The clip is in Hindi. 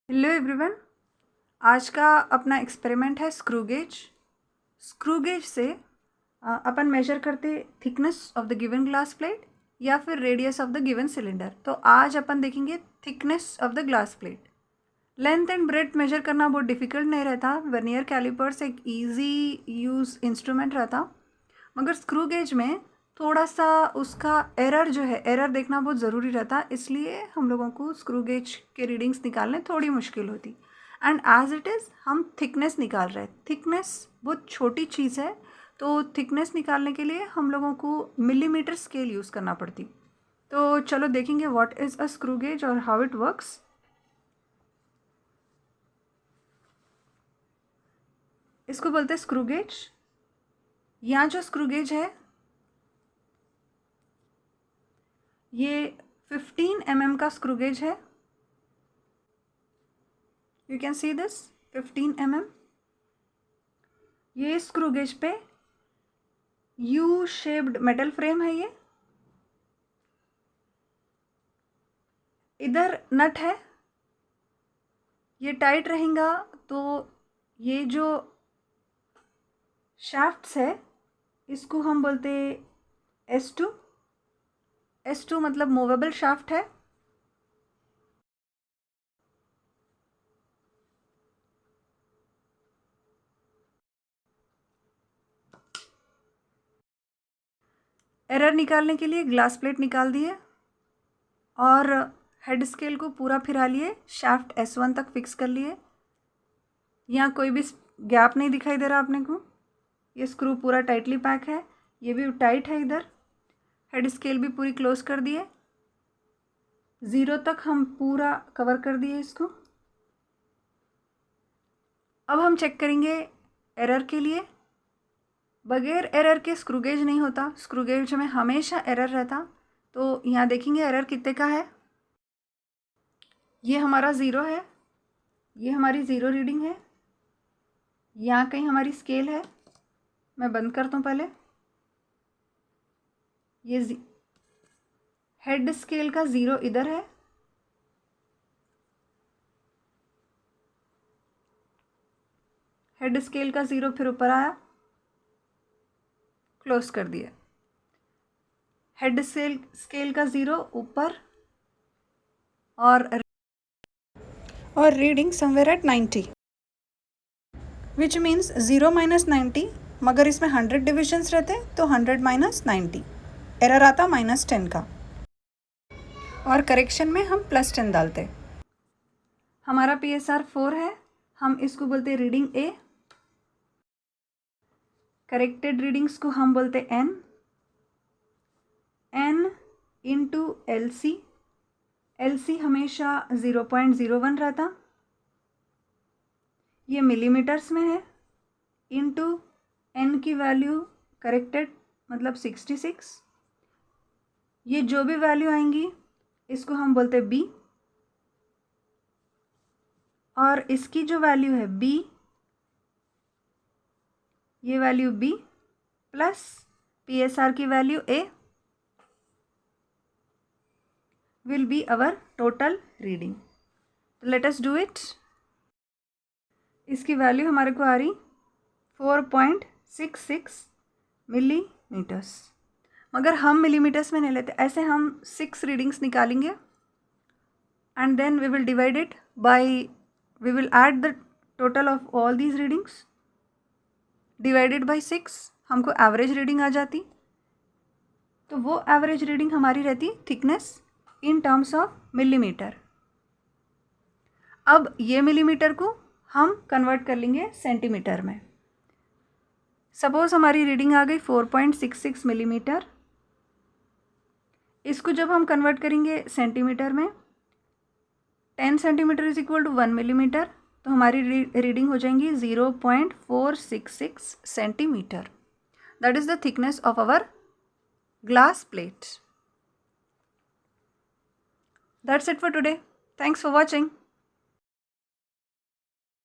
Hello everyone. आज का अपना एक्सपेरिमेंट है स्क्रू गेज। स्क्रू गेज से अपन मेजर करते thickness of the given glass plate या फिर radius of the given cylinder. तो आज अपन देखेंगे thickness of the glass plate. Length and breadth measure करना बहुत डिफिकल्ट नहीं रहता। वर्नियर कैलिपर्स एक इजी यूज़ इंस्ट्रूमेंट रहता, मगर स्क्रू गेज में थोड़ा सा उसका एरर जो है एरर देखना बहुत ज़रूरी रहता। इसलिए हम लोगों को स्क्रू गेज के रीडिंग्स निकालने थोड़ी मुश्किल होती। एंड एज इट इज़ हम थिकनेस निकाल रहे हैं। थिकनेस बहुत छोटी चीज़ है, तो थिकनेस निकालने के लिए हम लोगों को मिलीमीटर स्केल यूज़ करना पड़ती। तो चलो देखेंगे what is a screw gauge और हाउ इट वर्क्स। इसको बोलते हैं स्क्रू गेज। यहाँ जो स्क्रू गेज है ये 15 mm का स्क्रू गेज है। You can see this 15 mm। ये स्क्रू गेज पे यू शेप्ड मेटल फ्रेम है। ये इधर नट है, ये टाइट रहेगा तो ये जो शाफ्ट्स है इसको हम बोलते S2। S2 मतलब मूवेबल शाफ्ट है। एरर निकालने के लिए ग्लास प्लेट निकाल दिए और हेड स्केल को पूरा फिरा लिए, शाफ्ट S1 तक फिक्स कर लिए। यहाँ कोई भी गैप नहीं दिखाई दे रहा अपने को। ये स्क्रू पूरा टाइटली पैक है, ये भी टाइट है। इधर हेड स्केल भी पूरी क्लोज कर दिए, 0 तक हम पूरा कवर कर दिए इसको। अब हम चेक करेंगे एरर के लिए। बगैर एरर के स्क्रू गेज नहीं होता, स्क्रू गेज में हमेशा एरर रहता। तो यहाँ देखेंगे एरर कितने का है। ये हमारा 0 है, ये हमारी 0 रीडिंग है। यहाँ कहीं हमारी स्केल है, मैं बंद करता हूँ पहले। ये हेड स्केल का 0 इधर है, हेड स्केल का 0 फिर ऊपर आया, क्लोज कर दिया। हेड स्केल का 0 ऊपर और reading somewhere eight 90, which means 0 - 90। मगर इसमें 100 डिविजन्स रहते तो 100 - 90 एरर आता -10 का। और करेक्शन में हम +10 डालते। हमारा PSR 4 है, हम इसको बोलते रीडिंग A। करेक्टेड रीडिंग्स को हम बोलते N इंटू LC। LC हमेशा 0.01 रहता, ये मिलीमीटर्स में है। इंटू N की वैल्यू करेक्टेड मतलब 66। ये जो भी वैल्यू आएंगी इसको हम बोलते B, और इसकी जो वैल्यू है B, ये वैल्यू B प्लस PSR की value A will be our total reading. Let us do it. इसकी वैल्यू हमारे को आ रही 4.66 मिलीमीटर्स। मगर हम मिलीमीटर्स में नहीं लेते, ऐसे हम 6 रीडिंग्स निकालेंगे and then we will divide it by, we will add the total of all these readings divided by 6। हमको एवरेज रीडिंग आ जाती। तो वो एवरेज रीडिंग हमारी रहती thickness in terms of millimetre. अब ये मिलीमीटर को हम कन्वर्ट कर लेंगे सेंटीमीटर में। सपोज हमारी रीडिंग आ गई 4.66 मिलीमीटर। इसको जब हम कन्वर्ट करेंगे सेंटीमीटर में, 10 centimetre is equal to 1 millimetre, तो हमारी रीडिंग हो जाएंगी 0.466 centimetre. That is the thickness of our glass plate. That's it for today. Thanks for watching.